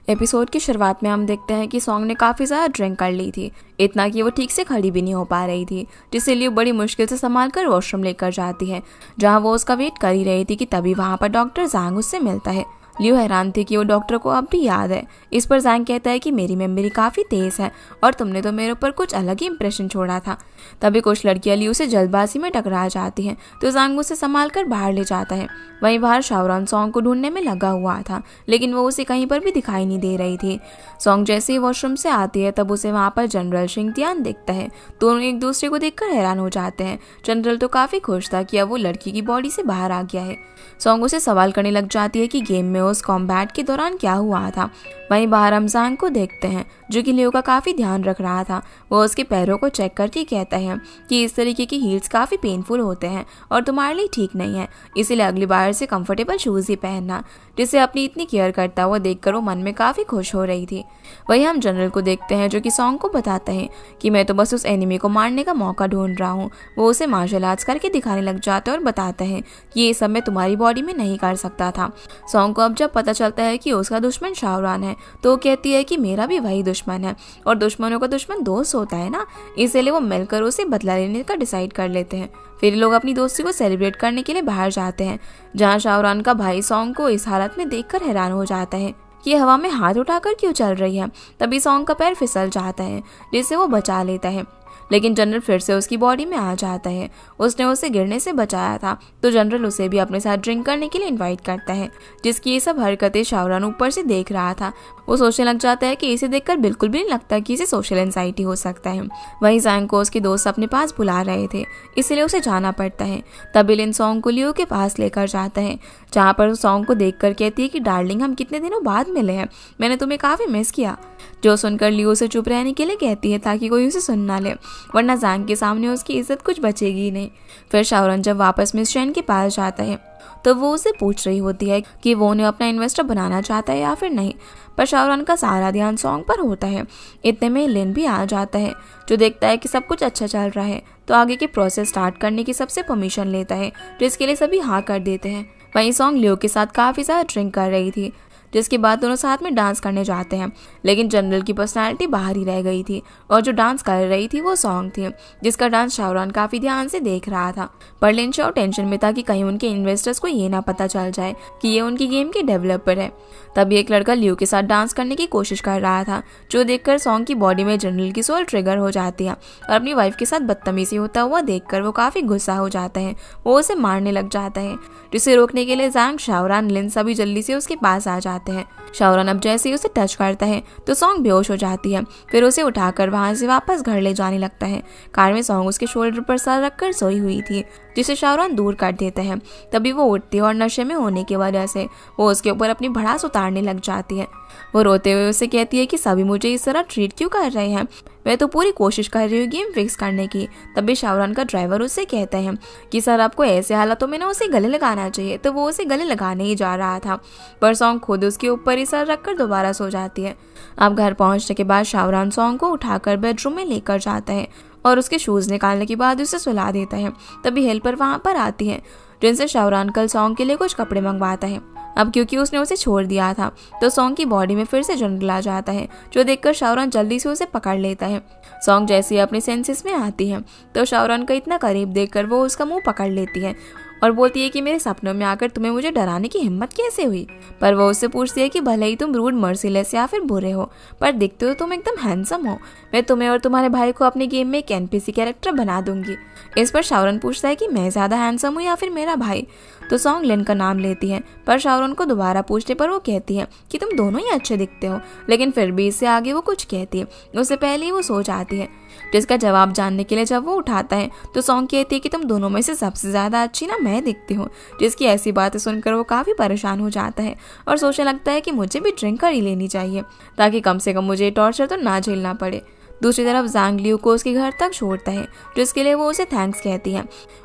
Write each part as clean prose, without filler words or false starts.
Episode की शुरुआत में हम देखते हैं कि सॉन्ग ने काफ़ी ज़्यादा ड्रिंक कर ली थी, इतना कि वो ठीक से खड़ी भी नहीं हो पा रही थी, जिसे लियो बड़ी मुश्किल से संभाल कर वॉशरूम लेकर जाती है, जहां वो उसका वेट कर ही रही थी कि तभी वहां पर डॉक्टर ज़ांग उससे मिलता है। लियो हैरान थी कि वो डॉक्टर को अब भी याद है। इस पर ज़ांग कहता है कि मेरी मेमोरी काफ़ी तेज़ है और तुमने तो मेरे ऊपर कुछ अलग ही इंप्रेशन छोड़ा था। तभी कुछ लड़कियां लियो से जल्दबाजी में टकरा जाती हैं, तो ज़ांग उसे संभाल कर बाहर ले जाता है। वहीं बाहर शाओरान सॉन्ग को ढूंढने में लगा हुआ था, लेकिन वो उसे कहीं पर भी दिखाई नहीं दे रही थी। सॉन्ग जैसे ही वॉशरूम से आती है तब उसे वहाँ पर जनरल शिंगतियान दिखता है। दोनों एक दूसरे को देखकर हैरान हो जाते हैं। जनरल तो काफ़ी खुश था कि अब वो लड़की की बॉडी से बाहर आ गया है। सॉन्ग उसे सवाल करने लग जाती है कि गेम में उस कॉम्बैट के दौरान क्या हुआ था। वहीं बाहर हम ज़ांग को देखते हैं, जो कि लियो का काफ़ी ध्यान रख रहा था। वो उसके पैरों को चेक करके कहता है कि इस तरीके की हील्स काफ़ी पेनफुल होते हैं और तुम्हारे लिए ठीक नहीं है, इसीलिए अगली बार से कंफर्टेबल शूज़ ही पहनना। जिसे अपनी इतनी केयर करता हुआ देखकर वो मन में काफ़ी खुश हो रही थी। वहीं हम जनरल को देखते हैं, जो कि सॉन्ग को बताता है कि मैं तो बस उस एनिमी को मारने का मौका ढूंढ रहा हूँ। वो उसे मार्शल आर्ट्स करके दिखाने लग जाता है और बताता है कि ये सब मैं तुम्हारी बॉडी में नहीं कर सकता था। सॉन्ग को अब जब पता चलता है कि उसका दुश्मन शाओरान है, तो वो कहती है कि मेरा भी वही दुश्मन है और दुश्मनों का दुश्मन दोस्त होता है ना, इसलिए वो मिलकर उसे बदला लेने का डिसाइड कर लेते हैं। फिर लोग अपनी दोस्ती को सेलिब्रेट करने के लिए बाहर जाते हैं, जहाँ शाओरान का भाई सॉन्ग को इस हालत में देखकर हैरान हो जाता है कि हवा में हाथ उठाकर क्यों चल रही है। तभी सॉन्ग का पैर फिसल जाता है, जिससे वो बचा लेता है, लेकिन जनरल फिर से उसकी बॉडी में आ जाता है। उसने उसे गिरने से बचाया था, तो जनरल उसे भी अपने साथ ड्रिंक करने के लिए इनवाइट करता है, जिसकी ये सब हरकतें शाओरान ऊपर से देख रहा था। वो सोचने लग जाता है कि इसे देखकर बिल्कुल भी नहीं लगता कि इसे सोशल एंजाइटी हो सकता है। वहीं ज़ांग को उसके दोस्त अपने पास बुला रहे थे, इसलिए उसे जाना पड़ता है। तभी लिन सॉन्ग को लियो के पास लेकर जाता है, जहाँ पर सॉन्ग को देखकर कहती है कि डार्लिंग, हम कितने दिनों बाद मिले हैं, मैंने तुम्हें काफ़ी मिस किया। जो सुनकर लियो से चुप रहने के लिए कहती है ताकि कोई उसे सुन ना ले, वरना ज़ांग के सामने उसकी इज्जत कुछ बचेगी ही नहीं। फिर शाओरान जब वापस मिस चैन के पास जाता है तो वो उसे पूछ रही होती है कि वो उन्हें अपना इन्वेस्टर बनाना चाहता है या फिर नहीं, पर शाओरान का सारा ध्यान सॉन्ग पर होता है। इतने में लिन भी आ जाता है, जो देखता है कि सब कुछ अच्छा चल रहा है, तो आगे की प्रोसेस स्टार्ट करने की सबसे परमिशन लेता है, जिसके लिए सभी हाँ कर देते हैं। वहीं सॉन्ग लियो के साथ काफ़ी ज़्यादा ड्रिंक कर रही थी, जिसके बाद दोनों साथ में डांस करने जाते हैं, लेकिन जनरल की पर्सनालिटी बाहर ही रह गई थी और जो डांस कर रही थी वो सॉन्ग थी, जिसका डांस शाओरान काफ़ी ध्यान से देख रहा था। पर लिन शाओ टेंशन में था कि कहीं उनके इन्वेस्टर्स को ये ना पता चल जाए कि ये उनकी गेम के डेवलपर है। तभी एक लड़का लियो के साथ डांस करने की कोशिश कर रहा था, जो देखकर सॉन्ग की बॉडी में जनरल की सोल ट्रिगर हो जाती है और अपनी वाइफ के साथ बदतमीजी होता हुआ देखकर वो काफ़ी गुस्सा हो जाता है। वो उसे मारने लग जाता है, जिसे रोकने के लिए ज़ांग, शाओरान, लिन सभी जल्दी से उसके पास आ जाते हैं। शाओरान अब जैसे ही उसे टच करता है तो सॉन्ग बेहोश हो जाती है। फिर उसे उठाकर वहां से वापस घर ले जाने लगता है। कार में सॉन्ग उसके शोल्डर पर सर रखकर सोई हुई थी, जिसे शाओरान दूर कर देता है। तभी वो उठती है और नशे में होने की वजह से वो उसके ऊपर अपनी भड़ास उतारने लग जाती है। वो रोते हुए उसे कहती है कि सभी मुझे इस तरह ट्रीट क्यों कर रहे हैं, मैं तो पूरी कोशिश कर रही हूँ गेम फिक्स करने की। तभी शाओरान का ड्राइवर उससे कहता है कि सर, आपको ऐसे हालातों में ना उसे गले लगाना चाहिए, तो वो उसे गले लगाने ही जा रहा था, पर सॉन्ग खुद उसके ऊपर ही सर रखकर दोबारा सो जाती है। अब घर पहुंचने के बाद शाओरान सॉन्ग को उठाकर बेडरूम में लेकर जाता है और उसके शूज़ निकालने के बाद उसे सुला देता है। तभी हेल्पर वहाँ पर आती है, जिनसे शाओरान कल सॉन्ग के लिए कुछ कपड़े मंगवाता है। अब क्योंकि उसने उसे छोड़ दिया था, तो सॉन्ग की बॉडी में फिर से जनरल आ जाता है, जो देखकर शाओरान जल्दी से उसे पकड़ लेता है। सॉन्ग जैसे ही अपने सेंसेस में आती है तो शाओरान को इतना करीब देखकर वो उसका मुंह पकड़ लेती है और बोलती है कि मेरे सपनों में आकर तुम्हें मुझे डराने की हिम्मत कैसे हुई। पर वो उससे पूछती है कि भले ही तुम रूड, मर्सीलेस या फिर बुरे हो, पर दिखते हो तुम एकदम हैंडसम हो। मैं तुम्हें और तुम्हारे भाई को अपने गेम में एक एनपीसी कैरेक्टर बना दूंगी। इस पर शाओरान पूछता है कि मैं ज़्यादा हैंडसम हूँ या फिर मेरा भाई, तो सॉन्ग लिन का नाम लेती है। पर शाओरान को दोबारा पूछने पर वो कहती है कि तुम दोनों ही अच्छे दिखते हो, लेकिन फिर भी इससे आगे वो कुछ कहती है उससे पहले ही वो सो जाती है। जिसका जवाब जानने के लिए जब वो उठाता है तो सॉन्ग कहती है कि तुम दोनों में से सबसे ज़्यादा अच्छी ना मैं दिखती हूँ। जिसकी ऐसी बातें सुनकर वो काफ़ी परेशान हो जाता है और सोचने लगता है कि मुझे भी ड्रिंक कर ही लेनी चाहिए, ताकि कम से कम मुझे टॉर्चर तो ना झेलना पड़े। दूसरी तरफ ज़ांग लियो को उसके घर तक छोड़ता है, जिसके लिए वो उसे थैंक्स कहती है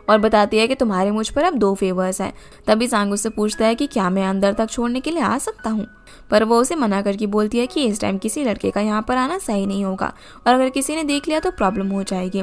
और बताती है कि तुम्हारे मुझ पर अब 2 फेवर्स हैं। तभी ज़ांग उससे पूछता है कि क्या मैं अंदर तक छोड़ने के लिए आ सकता हूँ। पर वो उसे मना करके बोलती है कि इस टाइम किसी लड़के का यहाँ पर आना सही नहीं होगा और अगर किसी ने देख लिया तो प्रॉब्लम हो जाएगी।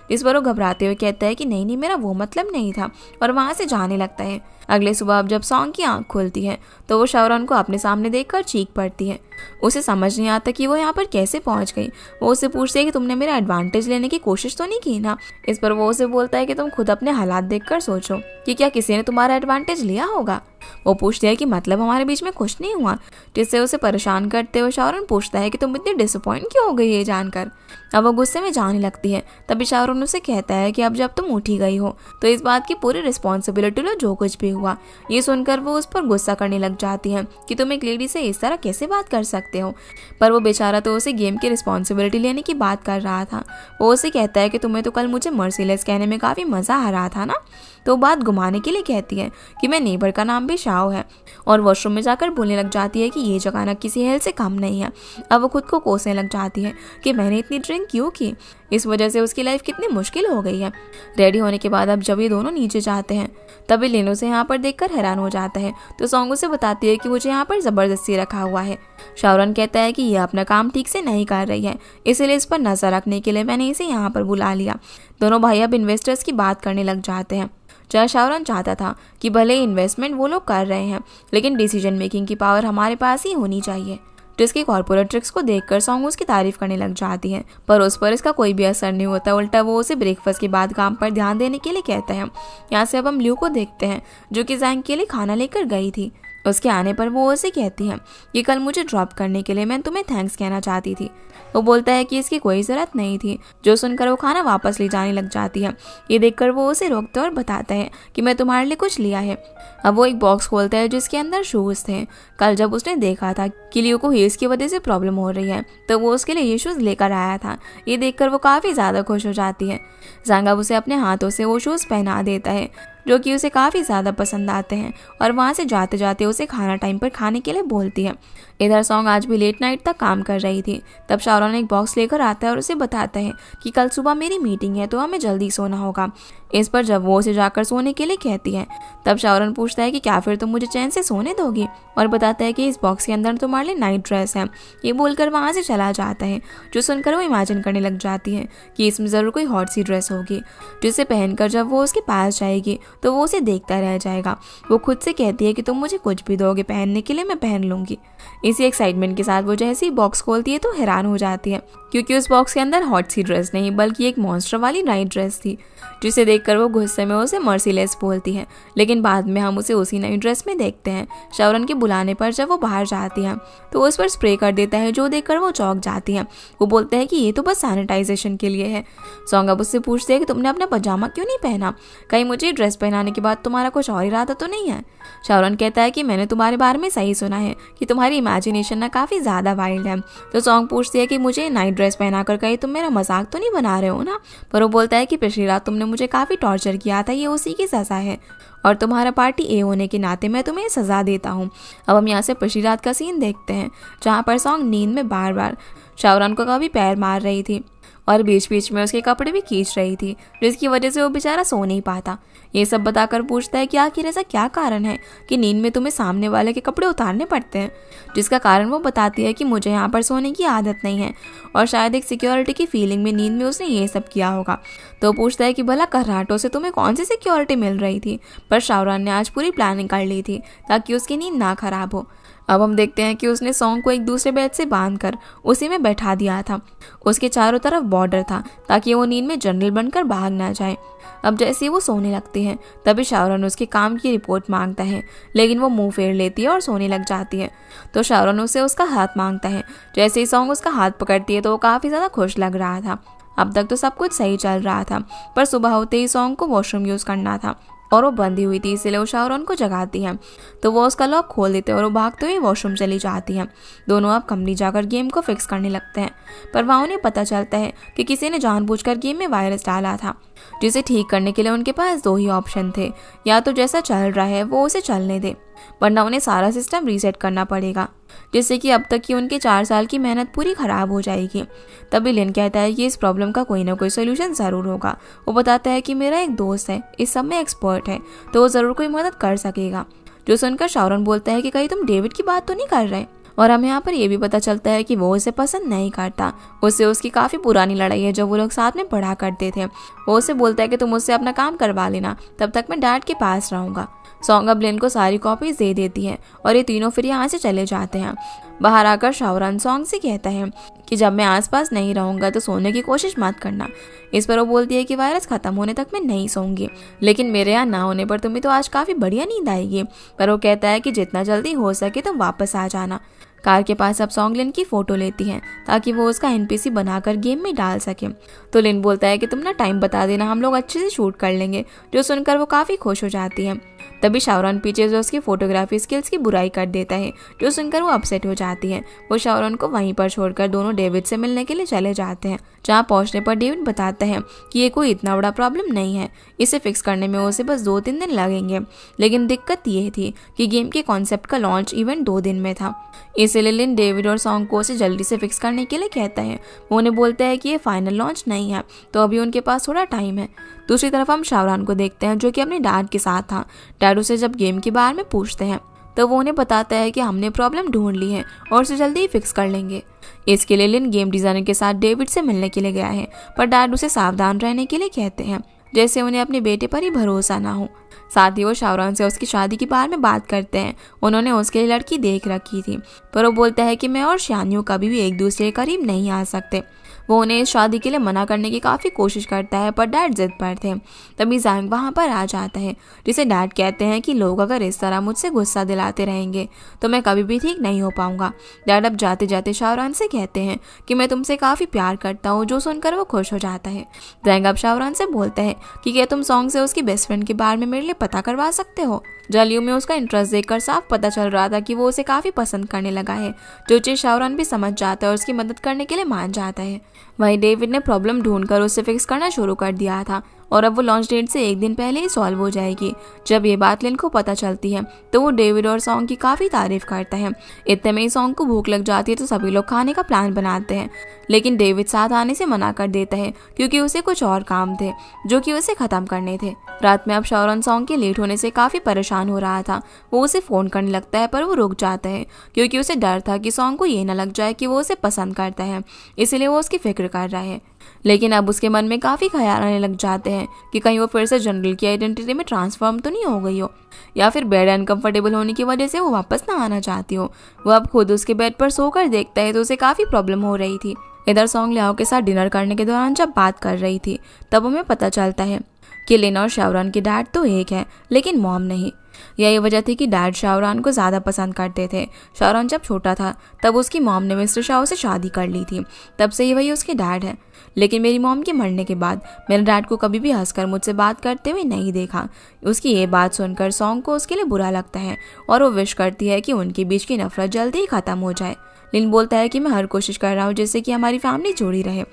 इस पर वो घबराते हुए कहता है कि नहीं नहीं, मेरा वो मतलब नहीं था, और वहाँ से जाने लगता है। अगले सुबह अब जब सॉन्ग की आंख खुलती है तो वो शाओरन को अपने सामने देखकर चीख पड़ती है। उसे समझ नहीं आता कि वो यहाँ पर कैसे पहुंच गई। वो उससे पूछती है कि तुमने मेरा एडवांटेज लेने की कोशिश तो नहीं की ना। इस पर वो उसे बोलता है कि तुम खुद अपने हालात देखकर सोचो कि क्या किसी ने तुम्हारा एडवांटेज लिया होगा। वो पूछती है कि मतलब हमारे बीच में कुछ नहीं हुआ, जिससे उसे परेशान करते हुए शाओरन पूछता है कि तुम इतनी डिसअपॉइंट क्यों हो गई ये जानकर। अब वो गुस्से में जाने लगती है। तभी शाओरन उसे कहता है कि अब जब तुम उठी गई हो तो इस बात की पूरी रिस्पॉन्सिबिलिटी लो जो कुछ भी हुआ। ये सुनकर वो उस पर गुस्सा करने लग जाती है कि तुम एक लेडी से इस तरह कैसे बात कर सकते हो। पर वो बेचारा तो उसे गेम की रिस्पॉन्सिबिलिटी लेने की बात कर रहा था। वो उसे कहता है कि तुम्हें तो कल मुझे मर्सीलेस कहने में काफ़ी मज़ा आ रहा था ना। तो बात घुमाने के लिए कहती है कि मैं नेबर का नाम भी शाओ है, और वॉशरूम में जाकर बोलने लग जाती है कि ये जगह ना किसी हेल से कम नहीं है। अब वो खुद को कोसने लग जाती है कि मैंने इतनी ड्रिंक क्यों की, इस वजह से उसकी लाइफ कितनी मुश्किल हो गई है। रेडी होने के बाद अब जब ये दोनों नीचे जाते हैं तभी लिन उसे यहाँ पर देखकर हैरान हो जाता है। तो सॉन्ग उसे बताती है कि मुझे यहाँ पर ज़बरदस्ती रखा हुआ है। शाओरन कहता है कि ये अपना काम ठीक से नहीं कर रही है, इसलिए इस पर नज़र रखने के लिए मैंने इसे यहाँ पर बुला लिया। दोनों भाई अब इन्वेस्टर्स की बात करने लग जाते हैं। जहाँ शाओरन चाहता था कि भले इन्वेस्टमेंट वो लोग कर रहे हैं लेकिन डिसीजन मेकिंग की पावर हमारे पास ही होनी चाहिए। जिसकी कॉर्पोरेट ट्रिक्स को देखकर सॉन्ग उसकी तारीफ करने लग जाती है, पर उस पर इसका कोई भी असर नहीं होता। उल्टा वो उसे ब्रेकफास्ट के बाद काम पर ध्यान देने के लिए कहता है। यहाँ से अब हम ल्यू को देखते हैं जो कि जैंग के लिए खाना लेकर गई थी। उसके आने पर वो उसे कहती है कि कल मुझे ड्रॉप करने के लिए मैं तुम्हें थैंक्स कहना चाहती थी। वो बोलता है कि इसकी कोई ज़रूरत नहीं थी, जो सुनकर वो खाना वापस ले जाने लग जाती है। ये देखकर वो उसे रोकता है और बताता है कि मैं तुम्हारे लिए कुछ लिया है। अब वो एक बॉक्स खोलता है जिसके अंदर शूज़ थे। कल जब उसने देखा था कि लियो को हील्स की वजह से प्रॉब्लम हो रही है तो वो उसके लिए ये शूज़ लेकर आया था। ये देखकर वो काफ़ी ज़्यादा खुश हो जाती है। जैंग अब उसे अपने हाथों से वो शूज़ पहना देता है जो कि उसे काफ़ी ज़्यादा पसंद आते हैं, और वहाँ से जाते जाते उसे खाना टाइम पर खाने के लिए बोलती है। इधर सॉन्ग आज भी लेट नाइट तक काम कर रही थी। तब शाओरन एक बॉक्स लेकर आता है और उसे बताता है कि कल सुबह मेरी मीटिंग है तो हमें जल्दी सोना होगा। इस पर जब वो उसे जाकर सोने के लिए कहती है तब शाओरन पूछता है कि क्या फिर तुम मुझे चैन से सोने दोगी, और बताता है कि इस बॉक्स के अंदर तुम्हारे लिए नाइट ड्रेस है। ये बोलकर वहाँ से चला जाता है, जो सुनकर वो इमेजिन करने लग जाती है कि इसमें ज़रूर कोई हॉट सी ड्रेस होगी जिसे पहनकर जब वो उसके पास जाएगी तो वो उसे देखता रह जाएगा। वो खुद से कहती है कि तुम मुझे कुछ भी दोगे पहनने के लिए, मैं पहन लूँगी। इसी एक्साइटमेंट के साथ वो जैसे ही बॉक्स खोलती है तो हैरान हो जाती है, क्योंकि उस बॉक्स के अंदर हॉट सी ड्रेस नहीं बल्कि एक मॉन्स्टर वाली नाइट ड्रेस थी, जिसे देखकर वो गुस्से में उसे मर्सीलेस बोलती है। लेकिन बाद में हम उसे उसी नाइट ड्रेस में देखते हैं। शाओरन के बुलाने पर जब वो बाहर जाती है तो उस पर स्प्रे कर देता है, जो देखकर वो चौंक जाती है। वो बोलते हैं कि ये तो बस सैनिटाइजेशन के लिए है। सॉन्ग अब उससे पूछते हैं कि तुमने अपना पजामा क्यों नहीं पहना, कहीं मुझे ड्रेस पहनाने के बाद तुम्हारा कुछ और इरादा तो नहीं है। शाओरन कहता है कि मैंने तुम्हारे बारे में सही सुना है कि तुम्हारी इमेजिनेशन ना काफ़ी ज़्यादा वाइल्ड है। तो सॉन्ग पूछती है कि मुझे नाइट ड्रेस पहनाकर कहीं तुम मेरा मजाक तो नहीं बना रहे हो ना। पर वो बोलता है कि पिछली रात तुमने मुझे काफ़ी टॉर्चर किया था, ये उसी की सज़ा है, और तुम्हारा पार्टी ए होने के नाते मैं तुम्हें सज़ा देता हूँ। अब हम यहाँ से पिछली रात का सीन देखते हैं, जहाँ पर सॉन्ग नींद में बार बार शाओरन को कभी पैर मार रही थी और बीच बीच में उसके कपड़े भी खींच रही थी, जिसकी वजह से वो बेचारा सो नहीं पाता। ये सब बताकर पूछता है कि आखिर ऐसा क्या कारण है कि नींद में तुम्हें सामने वाले के कपड़े उतारने पड़ते हैं, जिसका कारण वो बताती है कि मुझे यहाँ पर सोने की आदत नहीं है, और शायद एक सिक्योरिटी की फीलिंग में नींद में उसने ये सब किया होगा। तो पूछता है कि भला कर्राटों से तुम्हें कौन सी सिक्योरिटी मिल रही थी। पर शाओरन ने आज पूरी प्लानिंग कर ली थी ताकि उसकी नींद ना खराब हो। अब हम देखते हैं कि उसने सॉन्ग को एक दूसरे बेड से बांधकर उसी में बैठा दिया था। उसके चारों तरफ बॉर्डर था ताकि वो नींद में जनरल बनकर भाग ना जाए। अब जैसे ही वो सोने लगती है तभी शाओरन उसके काम की रिपोर्ट मांगता है, लेकिन वो मुंह फेर लेती है और सोने लग जाती है। तो शाओरन उसे उसका हाथ मांगता है। जैसे ही सॉन्ग उसका हाथ पकड़ती है तो वो काफ़ी ज़्यादा खुश लग रहा था। अब तक तो सब कुछ सही चल रहा था, पर सुबह होते ही सॉन्ग को वॉशरूम यूज़ करना था और वो बंधी हुई थी, इसलिए वो शाओरन को जगाती है। तो वो उसका लॉक खोल देते हैं और वो भागते हुए वॉशरूम चली जाती हैं। दोनों अब कंपनी जाकर गेम को फिक्स करने लगते हैं, पर वहाँ उन्हें पता चलता है कि किसी ने जानबूझकर गेम में वायरस डाला था, जिसे ठीक करने के लिए उनके पास दो ही ऑप्शन थे, या तो जैसा चल रहा है वो उसे चलने दे, वरना उन्हें सारा सिस्टम रीसेट करना पड़ेगा, जिससे कि अब तक की उनके 4 साल की मेहनत पूरी खराब हो जाएगी। तभी लिन कहता है कि इस प्रॉब्लम का कोई ना कोई सोल्यूशन ज़रूर होगा। वो बताता है कि मेरा एक दोस्त है, इस सब में एक्सपर्ट है, तो वो ज़रूर कोई मदद कर सकेगा। जो सुनकर शाओरन बोलता है कि कहीं तुम डेविड की बात तो नहीं कर रहे। और हमें यहाँ पर यह भी पता चलता है कि वो उसे पसंद नहीं करता। उससे उसकी काफ़ी पुरानी लड़ाई है, जब वो लोग साथ में पढ़ा करते थे। वो उसे बोलता है कि तुम मुझसे अपना काम करवा लेना, तब तक मैं डैड के पास रहूँगा। सॉन्ग अब लिन को सारी कॉपीज दे देती है और ये तीनों फिर यहाँ से चले जाते हैं। बाहर आकर शाओरन सॉन्ग से कहता है कि जब मैं आसपास नहीं रहूँगा तो सोने की कोशिश मत करना। इस पर वो बोलती है कि वायरस खत्म होने तक मैं नहीं सोऊंगी, लेकिन मेरे यहाँ ना होने पर तुम्हें तो आज काफ़ी बढ़िया नींद आएगी। पर वो कहता है कि जितना जल्दी हो सके तुम वापस आ जाना। कार के पास अब सॉन्ग लिन की फोटो लेती है ताकि वो उसका एनपीसी बनाकर गेम में डाल सके। तो लिन बोलता है कि तुम ना टाइम बता देना, हम लोग अच्छे से शूट कर लेंगे, जो सुनकर वो काफ़ी खुश हो जाती है। तभी शाओरन पीछे जो उसकी फोटोग्राफी स्किल्स की बुराई कर देता है, जो सुनकर वो अपसेट हो जाती है। वो शाओरन को वहीं पर छोड़कर दोनों डेविड से मिलने के लिए चले जाते हैं, जहाँ पहुंचने पर डेविड बताता है कि ये कोई इतना बड़ा प्रॉब्लम नहीं है, इसे फिक्स करने में उसे बस 2-3 दिन लगेंगे। लेकिन दिक्कत ये थी कि गेम के कॉन्सेप्ट का लॉन्च इवेंट 2 दिन में था। इसलिए लिन डेविड और सॉन्ग को उसे जल्दी से फिक्स करने के लिए कहता है। वो उन्हें बोलता है कि ये फाइनल लॉन्च नहीं है, तो अभी उनके पास थोड़ा टाइम है। दूसरी तरफ हम शाओरन को देखते हैं, जो कि अपने डैड के साथ था। डैड उसे जब गेम के बारे में पूछते हैं तो वो उन्हें बताता है कि हमने प्रॉब्लम ढूंढ ली है और उसे जल्दी ही फिक्स कर लेंगे। इसके लिए लिन गेम डिजाइनर के साथ डेविड से मिलने के लिए गया है, पर डैड उसे सावधान रहने के लिए कहते हैं, जैसे उन्हें अपने बेटे पर ही भरोसा ना हो। साथ ही वो शाओरन से उसकी शादी के बारे में बात करते हैं। उन्होंने उसके लिए लड़की देख रखी थी, पर वो बोलता है कि मैं और शानियो कभी भी एक दूसरे के करीब नहीं आ सकते। वो उन्हें इस शादी के लिए मना करने की काफ़ी कोशिश करता है, पर डैड जिद पर थे। तभी ज़ैंग वहाँ पर आ जाता है, जिसे डैड कहते हैं कि लोग अगर इस तरह मुझसे गुस्सा दिलाते रहेंगे तो मैं कभी भी ठीक नहीं हो पाऊंगा। डैड अब जाते जाते शाओरन से कहते हैं कि मैं तुमसे काफ़ी प्यार करता हूँ, जो सुनकर वो खुश हो जाता है। ज़ैंग अब शाओरन से बोलता है कि क्या तुम सॉन्ग से उसकी बेस्ट फ्रेंड के बारे में मेरे लिए पता करवा सकते हो। जलियो में उसका इंटरेस्ट देखकर साफ पता चल रहा था कि वो उसे काफ़ी पसंद करने लगा है, जो चीज़ शाओरन भी समझ जाता है और उसकी मदद करने के लिए मान जाता है। वहीं डेविड ने प्रॉब्लम ढूंढकर उसे फिक्स करना शुरू कर दिया था और अब वो लॉन्च डेट से 1 दिन पहले ही सॉल्व हो जाएगी। जब ये बात लिन को पता चलती है तो वो डेविड और सॉन्ग की काफ़ी तारीफ करता है। इतने में ही सॉन्ग को भूख लग जाती है, तो सभी लोग खाने का प्लान बनाते हैं, लेकिन डेविड साथ आने से मना कर देता है क्योंकि उसे कुछ और काम थे जो कि उसे ख़त्म करने थे। रात में अब शाओरन सॉन्ग के लेट होने से काफ़ी परेशान हो रहा था। वो उसे फ़ोन करने लगता है, पर वो रुक जाता है क्योंकि उसे डर था कि सॉन्ग को ये ना लग जाए कि वो उसे पसंद करता है, इसलिए वो उसकी फिक्र कर रहा है। लेकिन अब उसके मन में काफ़ी ख्याल आने लग जाते हैं कि कहीं वो फिर से जनरल की आइडेंटिटी में ट्रांसफॉर्म तो नहीं हो गई हो, या फिर बेड अनकंफर्टेबल होने की वजह से वो वापस ना आना चाहती हो। वो अब खुद उसके बेड पर सोकर देखता है तो उसे काफ़ी प्रॉब्लम हो रही थी। इधर सॉन्ग लियाओ के साथ डिनर करने के दौरान जब बात कर रही थी तब हमें पता चलता है कि लिन और शाओरन के डैड तो एक है, लेकिन मॉम नहीं। यही वजह थी कि डैड शाओरन को ज़्यादा पसंद करते थे। शाओरन जब छोटा था तब उसकी मॉम ने मिस्टर शाओ से शादी कर ली थी, तब से ही वही उसके डैड है। लेकिन मेरी मॉम के मरने के बाद मेरे डैड को कभी भी हंसकर मुझसे बात करते हुए नहीं देखा। उसकी ये बात सुनकर सॉन्ग को उसके लिए बुरा लगता है और वो विश करती है कि उनके बीच की नफरत जल्दी ही ख़त्म हो जाए। लिन बोलता है कि मैं हर कोशिश कर रहा हूँ जिससे कि हमारी फैमिली जुड़ी रहे,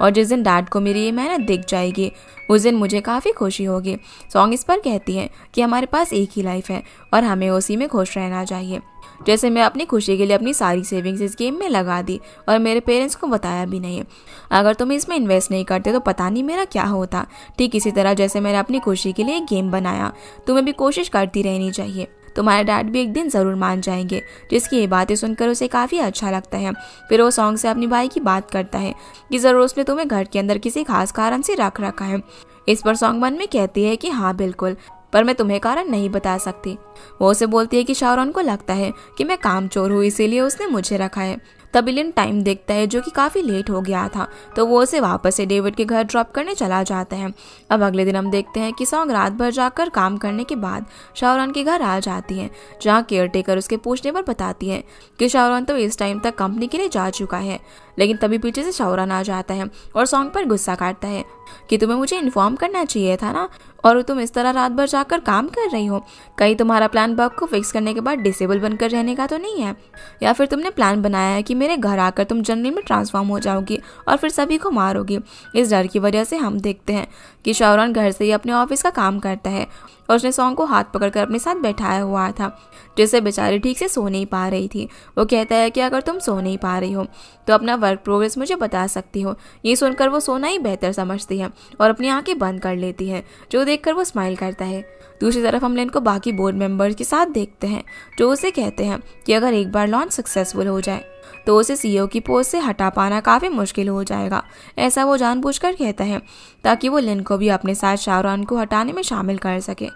और जिस दिन डैड को मेरी ये मेहनत दिख जाएगी उस दिन मुझे काफ़ी खुशी होगी। सॉन्ग इस पर कहती है कि हमारे पास एक ही लाइफ है और हमें उसी में खुश रहना चाहिए। जैसे मैं अपनी खुशी के लिए अपनी सारी सेविंग्स इस गेम में लगा दी और मेरे पेरेंट्स को बताया भी नहीं। अगर तुम इसमें इन्वेस्ट नहीं करते तो पता नहीं मेरा क्या होता। ठीक इसी तरह जैसे मैंने अपनी खुशी के लिए एक गेम बनाया, तुम्हें भी कोशिश करती रहनी चाहिए। तुम्हारे डैड भी एक दिन ज़रूर मान जाएंगे। जिसकी ये बातें सुनकर उसे काफ़ी अच्छा लगता है। फिर वो सॉन्ग से अपनी भाई की बात करता है कि ज़रूर उसने तुम्हें घर के अंदर किसी खास कारण से रख रखा है। इस पर सॉन्ग मन में कहती है कि हाँ बिल्कुल, पर मैं तुम्हें कारण नहीं बता सकती। वो उसे बोलती है कि शाओरन को लगता है कि मैं कामचोर हूँ, इसीलिए उसने मुझे रखा है। तभी लिन टाइम देखता है जो कि काफ़ी लेट हो गया था, तो वो उसे वापस से डेविड के घर ड्रॉप करने चला जाता है। अब अगले दिन हम देखते हैं कि सॉन्ग रात भर जाकर काम करने के बाद शाओरन के घर आ जाती है, जहाँ केयर टेकर उसके पूछने पर बताती है कि शाओरन तो इस टाइम तक कंपनी के लिए जा चुका है। लेकिन तभी पीछे से शाओरन आ जाता है और सॉन्ग पर गुस्सा करता है कि तुम्हें मुझे इन्फॉर्म करना चाहिए था ना, और तुम इस तरह रात भर जाकर काम कर रही हो। कहीं तुम्हारा प्लान बग को फिक्स करने के बाद डिसेबल बनकर रहने का तो नहीं है, या फिर तुमने प्लान बनाया है कि मेरे घर आकर तुम जनरल में ट्रांसफॉर्म हो जाओगी और फिर सभी को मारोगी। इस डर की वजह से हम देखते हैं कि शाओरन घर से ही अपने ऑफिस का काम करता है और उसने सॉन्ग को हाथ पकड़कर अपने साथ बैठाया हुआ था, जिससे बेचारी ठीक से सो नहीं पा रही थी। वो कहता है कि अगर तुम सो नहीं पा रही हो तो अपना वर्क प्रोग्रेस मुझे बता सकती हो। ये सुनकर वो सोना ही बेहतर समझती है और अपनी आंखें बंद कर लेती है, जो देखकर वो स्माइल करता है। दूसरी तरफ हम लेन को बाकी बोर्ड मेंबर्स के साथ देखते हैं, जो उसे कहते हैं कि अगर एक बार लॉन्च सक्सेसफुल हो जाए तो उसे सीईओ की पोस्ट से हटा पाना काफ़ी मुश्किल हो जाएगा। ऐसा वो जानबूझकर कहता है ताकि वो लिन को भी अपने साथ शाहरुख को हटाने में शामिल कर सके।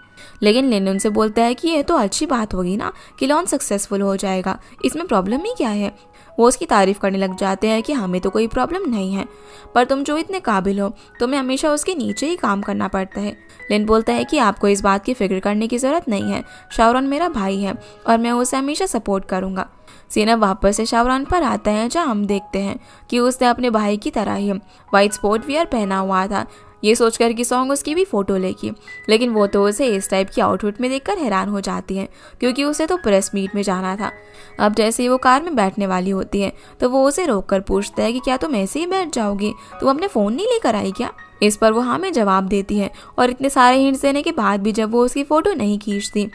लेकिन लिन उनसे बोलता है कि यह तो अच्छी बात होगी ना कि लॉन्च सक्सेसफुल हो जाएगा, इसमें प्रॉब्लम ही क्या है। वो उसकी तारीफ करने लग जाते हैं कि हमें तो कोई प्रॉब्लम नहीं है, पर तुम जो इतने काबिल हो तुम्हें हमेशा उसके नीचे ही काम करना पड़ता है। लिन बोलता है कि आपको इस बात की फिक्र करने की ज़रूरत नहीं है, शाहरुख मेरा भाई है और मैं उसे हमेशा सपोर्ट करूँगा। सीना वापस से शाहरुख पर आता है, जहाँ हम देखते हैं कि उसने अपने भाई की तरह ही वाइट स्पोर्ट वियर पहना हुआ था। ये सोचकर कि सॉन्ग उसकी भी फोटो लेगी, लेकिन वो तो उसे इस टाइप की आउटफिट में देखकर हैरान हो जाती है, क्योंकि उसे तो प्रेस मीट में जाना था। अब जैसे ही वो कार में बैठने वाली होती है तो वो उसे रोककर पूछता है कि क्या तुम ऐसे ही बैठ जाओगी, तुम अपने फ़ोन नहीं लेकर आई क्या। इस पर वो हाँ में जवाब देती है, और इतने सारे हिंट्स देने के बाद भी जब वो उसकी फ़ोटो नहीं खींचती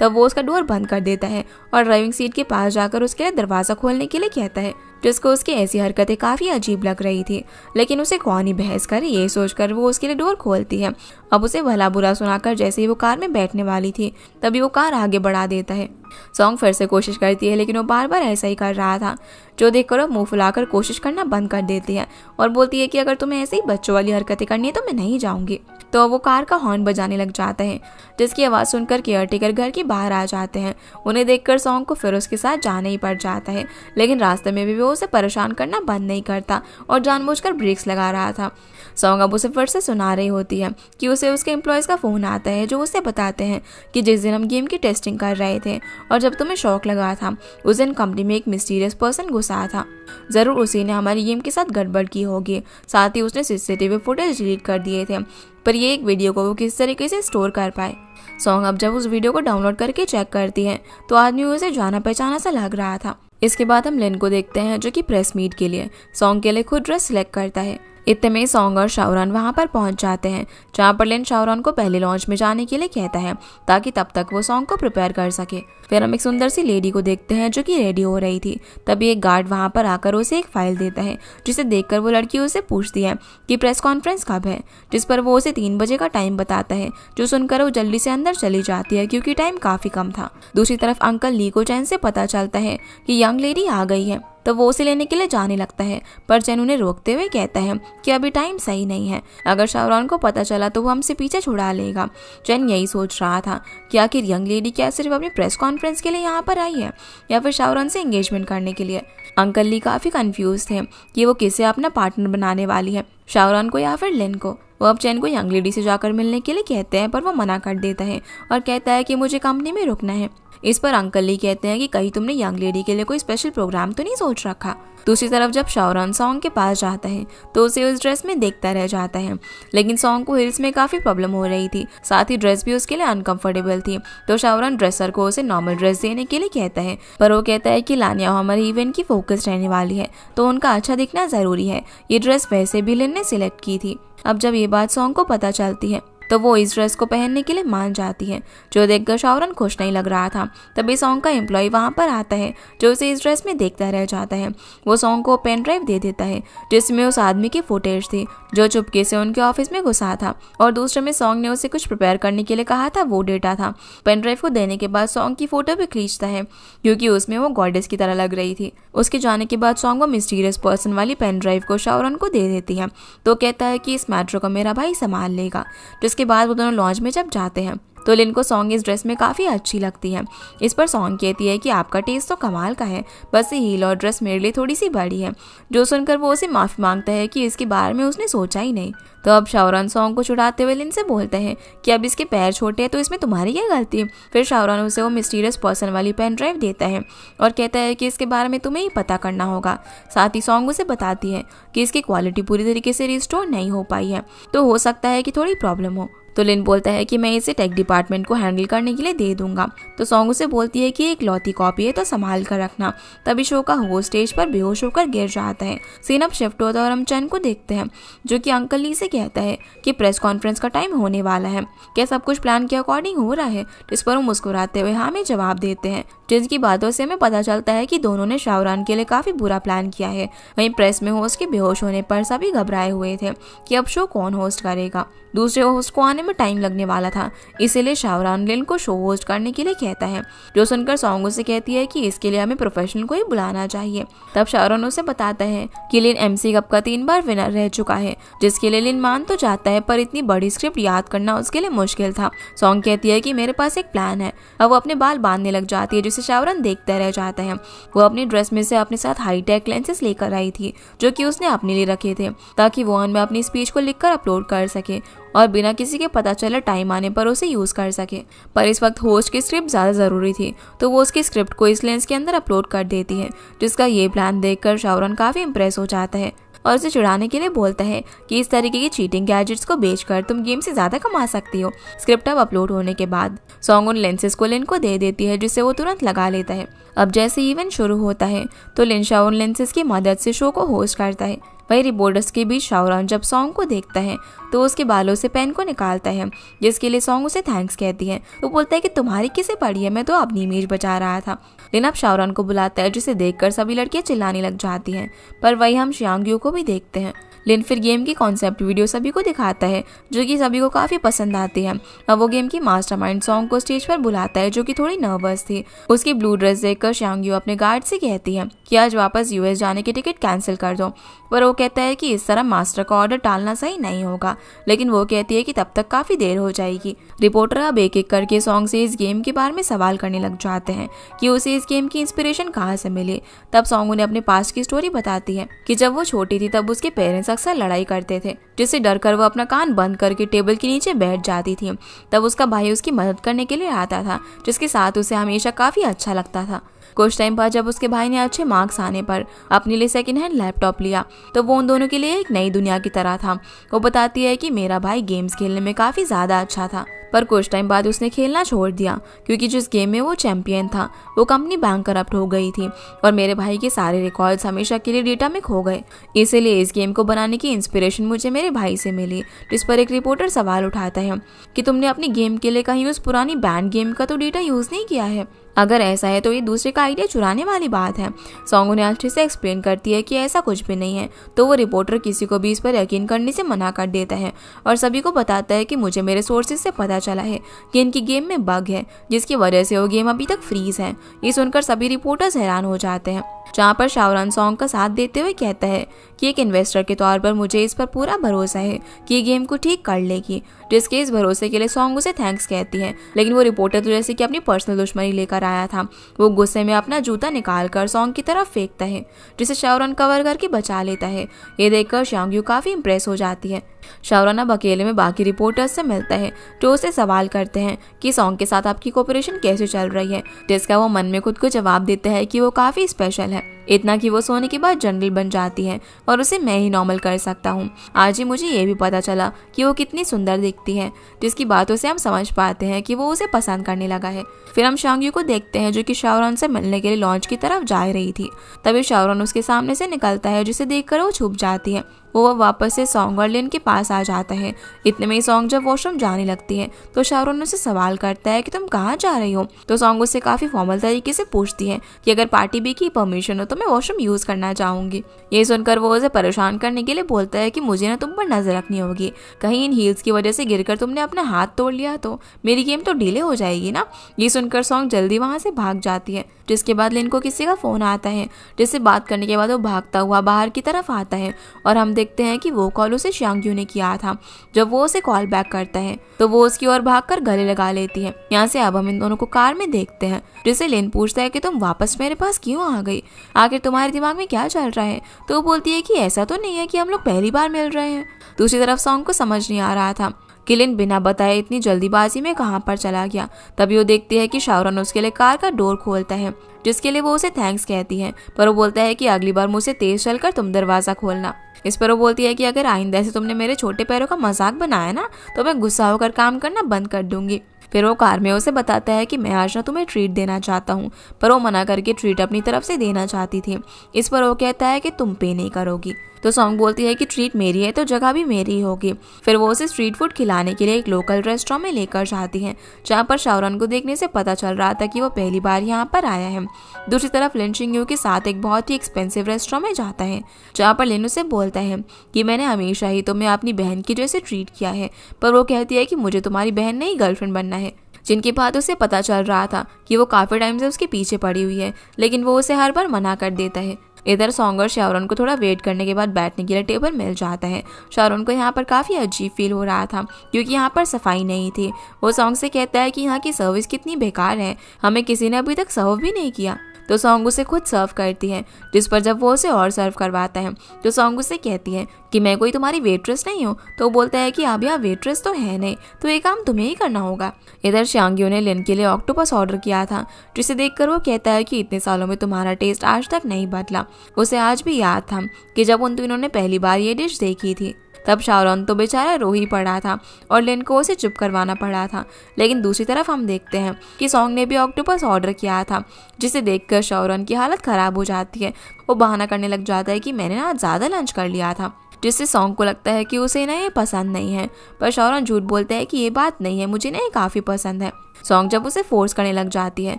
तब वो उसका डोर बंद कर देता है और ड्राइविंग सीट के पास जाकर उसके लिए दरवाज़ा खोलने के लिए कहता है, जिसको उसकी ऐसी हरकतें काफ़ी अजीब लग रही थी। लेकिन उसे कौन ही बहस करे, ये सोचकर वो उसके लिए डोर खोलती है। अब उसे भला बुरा सुनाकर जैसे ही वो कार में बैठने वाली थी तभी वो कार आगे बढ़ा देता है। सॉन्ग फिर से कोशिश करती है, लेकिन वो बार बार ऐसा ही कर रहा था, जो देखकर वो मुंह फुलाकर कोशिश करना बंद कर देती है और बोलती है कि अगर तुम्हें ऐसे ही बच्चों वाली हरकतें करनी है तो मैं नहीं जाऊंगी। तो वो कार का हॉर्न बजाने लग जाता है, जिसकी आवाज़ सुनकर केयरटेकर घर के बाहर आ जाते हैं। उन्हें देखकर सॉन्ग को फिर उसके साथ जाना ही पड़ जाता है, लेकिन रास्ते में भी वो उसे परेशान करना बंद नहीं करता और जानबूझकर ब्रेक्स लगा रहा था। सॉन्ग अब उसे फिर से सुना रही होती है कि उसे उसके एम्प्लॉयज़ का फ़ोन आता है, जो उसे बताते हैं कि जिस दिन हम गेम की टेस्टिंग कर रहे थे और जब तुम्हें शौक लगा था उस दिन कंपनी में एक मिस्टीरियस पर्सन घुसा था। ज़रूर उसी ने हमारी गेम के साथ गड़बड़ की होगी, साथ ही उसने सीसीटीवी फुटेज डिलीट कर दिए थे, पर ये एक वीडियो को वो किस तरीके से स्टोर कर पाए। सॉन्ग अब जब उस वीडियो को डाउनलोड करके चेक करती है तो आदमी उसे जाना पहचाना सा लग रहा था। इसके बाद हम लिन को देखते हैं, जो कि प्रेस मीट के लिए सॉन्ग के लिए खुद ड्रेस सिलेक्ट करता है। इतने में सॉन्ग और शाहरुख वहां पर पहुंच जाते हैं, जहां पर लिन शाहरुख को पहले लॉन्च में जाने के लिए कहता है ताकि तब तक वो सॉन्ग को प्रिपेयर कर सके। फिर हम एक सुंदर सी लेडी को देखते हैं, जो कि रेडी हो रही थी। तभी एक गार्ड वहां पर आकर उसे एक फाइल देता है, जिसे देखकर वो लड़की उसे पूछती है कि प्रेस कॉन्फ्रेंस कब है, जिस पर वो उसे 3 बजे का टाइम बताता है, जो सुनकर वो जल्दी से अंदर चली जाती है क्योंकि टाइम काफी कम था। दूसरी तरफ अंकल ली को चैन से पता चलता है कि यंग लेडी आ गई है, तो वो उसे लेने के लिए जाने लगता है, पर चैन उन्हें रोकते हुए कहता है कि अभी टाइम सही नहीं है, अगर शाहरुख को पता चला तो वो हमसे पीछे छुड़ा लेगा। चैन यही सोच रहा था कि आखिर यंग लेडी क्या सिर्फ अपनी प्रेस कॉन्फ्रेंस के लिए यहाँ पर आई है या फिर शाहरुख से एंगेजमेंट करने के लिए। अंकल ली काफी कंफ्यूज थे कि वो किसे अपना पार्टनर बनाने वाली है, शाहरुख को या फिर लिन को। वो अब चैन को यंग लेडी से जाकर मिलने के लिए कहते हैं, पर वो मना कर देता है और कहता है कि मुझे कंपनी में रुकना है। इस पर अंकल ली कहते हैं कि कहीं तुमने यंग लेडी के लिए कोई स्पेशल प्रोग्राम तो नहीं सोच रखा। दूसरी तरफ जब शाहरुख सॉन्ग के पास जाता है तो उसे उस ड्रेस में देखता रह जाता है, लेकिन सॉन्ग को हिल्स में काफी प्रॉब्लम हो रही थी, साथ ही ड्रेस भी उसके लिए अनकंफर्टेबल थी। तो शाहरुख ड्रेसर को उसे नॉर्मल ड्रेस देने के लिए कहता है, पर वो कहता है कि लानिया हमारे इवेंट की फोकस रहने वाली है तो उनका अच्छा दिखना जरूरी है। ये ड्रेस वैसे भी लिन ने सिलेक्ट की थी। अब जब ये बात सॉन्ग को पता चलती है तो वो इस ड्रेस को पहनने के लिए मान जाती है, जो देखकर शाहरुख खुश नहीं लग रहा था। तभी सॉन्ग का एम्प्लॉय वहां पर आता है, जो उसे इस ड्रेस में देखता रह जाता है। वो सॉन्ग को पेन ड्राइव दे देता है, जिसमें उस आदमी की फुटेज थी जो चुपके से उनके ऑफिस में घुसा था, और दूसरे में सॉन्ग ने उसे कुछ प्रिपेयर करने के लिए कहा था, वो डेटा था। पेन ड्राइव को देने के बाद सॉन्ग की फोटो भी खींचता है, क्योंकि उसमें वो गॉडेस की तरह लग रही थी। उसके जाने के बाद सॉन्ग वो मिस्टीरियस पर्सन वाली पेन ड्राइव को शाहरुख को दे देती है, तो कहता है कि इस मैटर को मेरा भाई संभाल लेगा। जिसके बाद वो दोनों लॉन्च में जब जाते हैं तो लिन को सॉन्ग इस ड्रेस में काफ़ी अच्छी लगती है। इस पर सॉन्ग कहती है कि आपका टेस्ट तो कमाल का है, बस ये हील और ड्रेस मेरे लिए थोड़ी सी बड़ी है। जो सुनकर वो उसे माफ़ी मांगता है कि इसके बारे में उसने सोचा ही नहीं। तो अब शाहरुख सॉन्ग को छुड़ाते हुए लिन से बोलते हैं कि अब इसके पैर छोटे हैं तो इसमें तुम्हारी क्या गलती। फिर शाहरुख उसे वो मिस्टीरियस पर्सन वाली पेन ड्राइव देता है और कहता है कि इसके बारे में तुम्हें ही पता करना होगा। साथ ही सॉन्ग उसे बताती है कि इसकी क्वालिटी पूरी तरीके से रिस्टोर नहीं हो पाई है, तो हो सकता है कि थोड़ी प्रॉब्लम हो, तो लिन बोलता है कि मैं इसे टेक डिपार्टमेंट को हैंडल करने के लिए दे दूंगा। तो सॉन्ग उसे बोलती है कि एक लौती कॉपी है तो संभाल कर रखना। तभी शो का होस्ट स्टेज पर बेहोश होकर गिर जाता है। सीन अब शिफ्ट होता है और हम चैन को देखते हैं जो कि अंकल ली से कहता है कि प्रेस कॉन्फ्रेंस का टाइम होने वाला है, क्या सब कुछ प्लान के अकॉर्डिंग हो रहा है। इस पर वो मुस्कुराते हुए हाँ में जवाब देते हैं, जिनकी बातों से हमें पता चलता है कि दोनों ने शाहरुख के लिए काफी बुरा प्लान किया है। वहीं प्रेस में होस्ट के बेहोश होने पर सभी घबराए हुए थे कि अब शो कौन होस्ट करेगा। दूसरे होस्ट को आने में टाइम लगने वाला था, इसीलिए शाहरुख लिन को शो होस्ट करने के लिए कहता है, जो सुनकर सॉन्ग उसे कहती है कि इसके लिए हमें प्रोफेशनल को ही बुलाना चाहिए। तब शाहरुख उसे बताता है कि लिन MC कप का 3 बार विनर रह चुका है, जिसके लिए लिन मान तो जाता है पर इतनी बड़ी स्क्रिप्ट याद करना उसके लिए मुश्किल था। सॉन्ग कहती है कि मेरे पास एक प्लान है। अब वो अपने बाल बांधने लग जाती है, जिसे शाहरुख देखता रह जाता है। वो अपनी ड्रेस में से अपने साथ हाईटेक लेंसेज लेकर आई थी, जो कि उसने अपने लिए रखे थे ताकि वो में अपनी स्पीच को लिखकर अपलोड कर सके और बिना किसी के पता चले टाइम आने पर उसे यूज कर सके। पर इस वक्त होस्ट की स्क्रिप्ट ज्यादा जरूरी थी, तो वो उसकी स्क्रिप्ट को इस लेंस के अंदर अपलोड कर देती है, जिसका ये प्लान देखकर शाहरुख काफी इंप्रेस हो जाता है और उसे चिढ़ाने के लिए बोलता है कि इस तरीके की चीटिंग गैजेट्स को बेचकर तुम गेम से ज्यादा कमा सकती हो। स्क्रिप्ट अब अपलोड होने के बाद सॉन्ग उन लेंसेज को लिन को दे देती है, जिससे वो तुरंत लगा लेता है। अब जैसे इवेंट शुरू होता है तो लिन शाहरुख लेंसेज की मदद से शो को होस्ट करता है। वही रिपोर्टर्स के बीच शाहरुख जब सॉन्ग को देखता है तो उसके बालों से पेन को निकालता है, जिसके लिए सॉन्ग उसे थैंक्स कहती है। वो बोलता है कि तुम्हारी किसे पड़ी है, मैं तो अपनी इमेज बचा रहा था। लिन अब शाहरुख को बुलाता है, जिसे देखकर सभी लड़कियां चिल्लाने लग जाती हैं। पर वही हम श्यांग को भी देखते हैं। लिन फिर गेम की कॉन्सेप्ट वीडियो सभी को दिखाता है, जो कि सभी को काफी पसंद आती है। अब वो गेम की मास्टरमाइंड सॉन्ग को स्टेज पर बुलाता है, जो कि थोड़ी नर्वस थी। उसकी ब्लू ड्रेस देखकर श्यांग अपने गार्ड से कहती है कि आज वापस US जाने की टिकट कैंसिल कर दो। पर वो कहता है कि इस तरह मास्टर का ऑर्डर टालना सही नहीं होगा, लेकिन वो कहती है कि तब तक काफी देर हो जाएगी। रिपोर्टर अब एक एक करके सॉन्ग से इस गेम के बारे में सवाल करने लग जाते हैं कि उसे इस गेम की इंस्पिरेशन कहाँ से मिली। तब सॉन्ग उन्हें अपने पास्ट की स्टोरी बताती है कि जब वो छोटी थी तब उसके पेरेंट्स अक्सर लड़ाई करते थे, जिससे डरकर वो अपना कान बंद करके टेबल के नीचे बैठ जाती थी। तब उसका भाई उसकी मदद करने के लिए आता था, जिसके साथ उसे हमेशा काफी अच्छा लगता था। कुछ टाइम बाद जब उसके भाई ने अच्छे मार्क्स आने पर अपने लिए सेकंड हैंड लैपटॉप लिया, तो वो उन दोनों के लिए एक नई दुनिया की तरह था। वो बताती है कि मेरा भाई गेम्स खेलने में काफी ज्यादा अच्छा था, पर कुछ टाइम बाद उसने खेलना छोड़ दिया क्योंकि जिस गेम में वो चैंपियन था वो कंपनी बैंक करप्ट हो गई थी और मेरे भाई के सारे रिकॉर्ड्स हमेशा के लिए डेटा में खो गए। इसीलिए इस गेम को बनाने की इंस्पिरेशन मुझे मेरे भाई से मिली। जिस पर एक रिपोर्टर सवाल उठाता है कि तुमने अपनी गेम के लिए कहीं उस पुरानी बैंड गेम का तो डेटा यूज नहीं किया है? अगर ऐसा है तो ये दूसरे का आइडिया चुराने वाली बात है। सॉन्ग उन्हें अच्छे से एक्सप्लेन करती है कि ऐसा कुछ भी नहीं है, तो वो रिपोर्टर किसी को भी इस पर यकीन करने से मना कर देता है और सभी को बताता है कि मुझे मेरे सोर्सेज से पता चला है कि इनकी गेम में बग है, जिसकी वजह से वो गेम अभी तक फ्रीज है। ये सुनकर सभी रिपोर्टर्स हैरान हो जाते हैं, जहाँ पर शाहरुख सॉन्ग का साथ देते हुए कहता है कि एक इन्वेस्टर के तौर पर मुझे इस पर पूरा भरोसा है कि ये गेम को ठीक कर लेगी, जिसके इस भरोसे के लिए सॉन्ग उसे थैंक्स कहती है। लेकिन वो रिपोर्टर तो जैसे कि अपनी पर्सनल दुश्मनी लेकर आया था, वो गुस्से में अपना जूता निकाल कर सॉन्ग की तरफ फेंकता है, जिसे शाहरुख कवर करके बचा लेता है। ये देखकर श्यांग काफी इंप्रेस हो जाती है। शाहरुख अब अकेले में बाकी रिपोर्टर्स से मिलता है, जो उसे सवाल करते हैं कि सॉन्ग के साथ आपकी कोऑपरेशन कैसे चल रही है, जिसका वो मन में खुद को जवाब देता है कि वो काफी स्पेशल है, इतना कि वो सोने के बाद जनरल बन जाती है और उसे मैं ही नॉर्मल कर सकता हूँ। आज ही मुझे ये भी पता चला कि वो कितनी सुंदर दिखती है, जिसकी बातों से हम समझ पाते हैं कि वो उसे पसंद करने लगा है। फिर हम शांग्यू को देखते हैं, जो कि शाहरुख से मिलने के लिए लॉन्च की तरफ जा रही थी। तभी शाहरुख उसके सामने से निकलता है, जिसे देखकर वो छुप जाती है। वो वापस से सॉन्ग और लिन के पास आ जाता है। इतने में ही सॉन्ग जब वॉशरूम जाने लगती है तो शाहरुख उससे सवाल करता है कि तुम कहाँ जा रही हो। तो सॉन्ग उससे काफी फॉर्मल तरीके से पूछती है कि अगर पार्टी बी की परमिशन हो तो मैं वॉशरूम यूज करना चाहूंगी। ये सुनकर वो उसे परेशान करने के लिए बोलता है कि मुझे ना तुम पर नजर रखनी होगी, कहीं इन हील्स की वजह से गिरकर तुमने अपना हाथ तोड़ लिया तो मेरी गेम तो डिले हो जाएगी ना। ये सुनकर सॉन्ग जल्दी वहां से भाग जाती है, जिसके बाद लिन को किसी का फोन आता है, जिससे बात करने के बाद वो भागता हुआ बाहर की तरफ आता है और हम देखते हैं कि वो कॉल उसे शांग्यू ने किया था। जब वो उसे कॉल बैक करता है तो वो उसकी ओर भागकर गले लगा लेती है। यहाँ से अब हम इन दोनों को कार में देखते हैं, जिसे लिन पूछता है कि तुम वापस मेरे पास क्यों आ गई, आखिर तुम्हारे दिमाग में क्या चल रहा है। तो वो बोलती है कि ऐसा तो नहीं है कि हम लोग पहली बार मिल रहे हैं। दूसरी तरफ सॉन्ग को समझ नहीं आ रहा था कि लिन बिना बताए इतनी जल्दीबाजी में कहाँ पर चला गया। तभी वो देखती है कि शाओरन उसके लिए कार का डोर खोलता है, जिसके लिए वो उसे थैंक्स कहती है, पर वो बोलता है कि अगली बार मुझसे तेज चलकर तुम दरवाजा खोलना। इस पर वो बोलती है कि अगर आइंदा से तुमने मेरे छोटे पैरों का मजाक बनाया ना तो मैं गुस्सा होकर काम करना बंद कर दूंगी। फिर वो कार में उसे बताता है कि मैं आज ना तुम्हें ट्रीट देना चाहता हूँ, पर वो मना करके ट्रीट अपनी तरफ से देना चाहती थी। इस पर वो कहता है कि तुम पे नहीं करोगी। तो सॉन्ग बोलती है कि ट्रीट मेरी है तो जगह भी मेरी ही होगी। फिर वो उसे स्ट्रीट फूड खिलाने के लिए एक लोकल रेस्टोरेंट में लेकर जाती है, जहाँ पर शाओरन को देखने से पता चल रहा था कि वो पहली बार यहाँ पर आया है। दूसरी तरफ लिन शिंगयू के साथ एक बहुत ही एक्सपेंसिव रेस्टोरेंट में जाता है, जहाँ पर लिन उसे बोलता है कि मैंने हमेशा ही तुम्हें अपनी बहन की जैसे ट्रीट किया है, पर वो कहती है कि मुझे तुम्हारी बहन नहीं गर्लफ्रेंड बनना है। जिनकी बात उसे पता चल रहा था कि वो काफी टाइम से उसके पीछे पड़ी हुई है, लेकिन वो उसे हर बार मना कर देता है। इधर सॉन्ग और शाओरन को थोड़ा वेट करने के बाद बैठने के लिए टेबल मिल जाता है। शाओरन को यहाँ पर काफ़ी अजीब फील हो रहा था क्योंकि यहाँ पर सफाई नहीं थी। वो सॉन्ग से कहता है कि यहाँ की सर्विस कितनी बेकार है, हमें किसी ने अभी तक सर्व भी नहीं किया। तो सॉन्ग उसे खुद सर्व करती है, जिस पर जब वो उसे और सर्व करवाता है तो सॉन्ग उसे कहती है कि मैं कोई तुम्हारी वेट्रेस नहीं हूँ। तो वो बोलता है कि अब यहाँ वेट्रेस तो है नहीं, तो ये काम तुम्हें ही करना होगा। इधर शांग्यो ने लिन के लिए ऑक्टोपस ऑर्डर किया था, जिसे देखकर वो कहता है कि इतने सालों में तुम्हारा टेस्ट आज तक नहीं बदला। उसे आज भी याद था कि जब उन तीनों ने पहली बार ये डिश देखी थी, तब शाओरन तो बेचारा रो ही पड़ा था और लिन को उसे चुप करवाना पड़ा था। लेकिन दूसरी तरफ हम देखते हैं कि सॉन्ग ने भी ऑक्टोपस ऑर्डर किया था, जिसे देखकर शाओरन की हालत खराब हो जाती है। वो बहाना करने लग जाता है कि मैंने ना ज़्यादा लंच कर लिया था, जिससे सॉन्ग को लगता है कि उसे ना ये पसंद नहीं है। पर शाओरन झूठ बोलता है कि ये बात नहीं है, मुझे ना ये काफ़ी पसंद है। सॉन्ग जब उसे फोर्स करने लग जाती है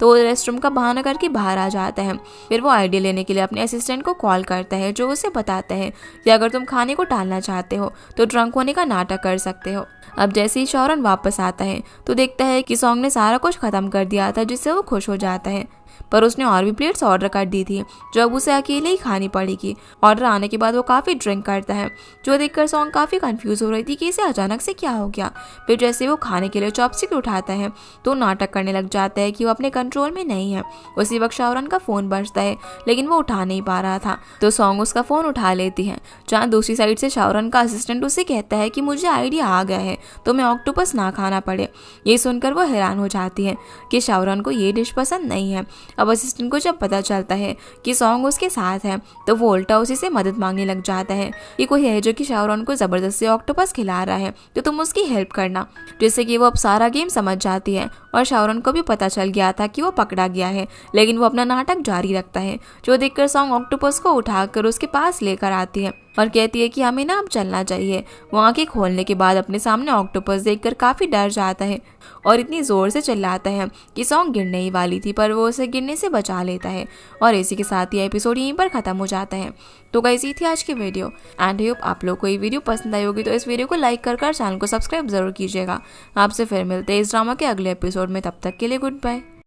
तो वो रेस्टरूम का बहाना करके बाहर आ जाता है। फिर वो आईडी लेने के लिए अपने असिस्टेंट को कॉल करता है, जो उसे बताता है कि अगर तुम खाने को टालना चाहते हो तो ड्रंक होने का नाटक कर सकते हो। अब जैसे ही शाओरन वापस आता है तो देखता है कि सॉन्ग ने सारा कुछ खत्म कर दिया था, जिससे वो खुश हो जाता है। पर उसने और भी प्लेट्स ऑर्डर कर दी थी, जो अब उसे अकेले ही खानी पड़ेगी। ऑर्डर आने के बाद वो काफ़ी ड्रिंक करता है, जो देखकर सॉन्ग काफ़ी कंफ्यूज हो रही थी कि इसे अचानक से क्या हो गया। फिर जैसे वो खाने के लिए चॉपस्टिक उठाता है तो नाटक करने लग जाता है कि वो अपने कंट्रोल में नहीं है। उसी वक्त शाओरन का फ़ोन बजता है, लेकिन वो उठा नहीं पा रहा था, तो सॉन्ग उसका फ़ोन उठा लेती है। जहाँ दूसरी साइड से शाओरन का असिस्टेंट उसे कहता है कि मुझे आइडिया आ गया है, तो मैं ऑक्टोपस ना खाना पड़े। ये सुनकर वो हैरान हो जाती है कि शाओरन को ये डिश पसंद नहीं है। अब असिस्टेंट को जब पता चलता है कि सॉन्ग उसके साथ है तो वो उल्टा उसी से मदद मांगने लग जाता है कि कोई है जो कि शाओरन को जबरदस्ती ऑक्टोपस खिला रहा है, तो तुम उसकी हेल्प करना। जिससे कि वो अब सारा गेम समझ जाती है और शाओरन को भी पता चल गया था कि वो पकड़ा गया है, लेकिन वो अपना नाटक जारी रखता है। जो देखकर सॉन्ग ऑक्टोपस को उठाकर उसके पास लेकर आती है और कहती है कि हमें ना अब चलना चाहिए। वो आंखें खोलने के बाद अपने सामने ऑक्टोपस देखकर काफ़ी डर जाता है और इतनी ज़ोर से चिल्लाता है कि सॉन्ग गिरने ही वाली थी, पर वो उसे गिरने से बचा लेता है। और इसी के साथ ये एपिसोड यहीं पर ख़त्म हो जाता है। तो गाइस ये थी आज की वीडियो एंड होप आप लोग को ये वीडियो पसंद आई होगी। तो इस वीडियो को लाइक कर चैनल को सब्सक्राइब ज़रूर कीजिएगा। आपसे फिर मिलते हैं इस ड्रामा के अगले एपिसोड में, तब तक के लिए गुड बाय।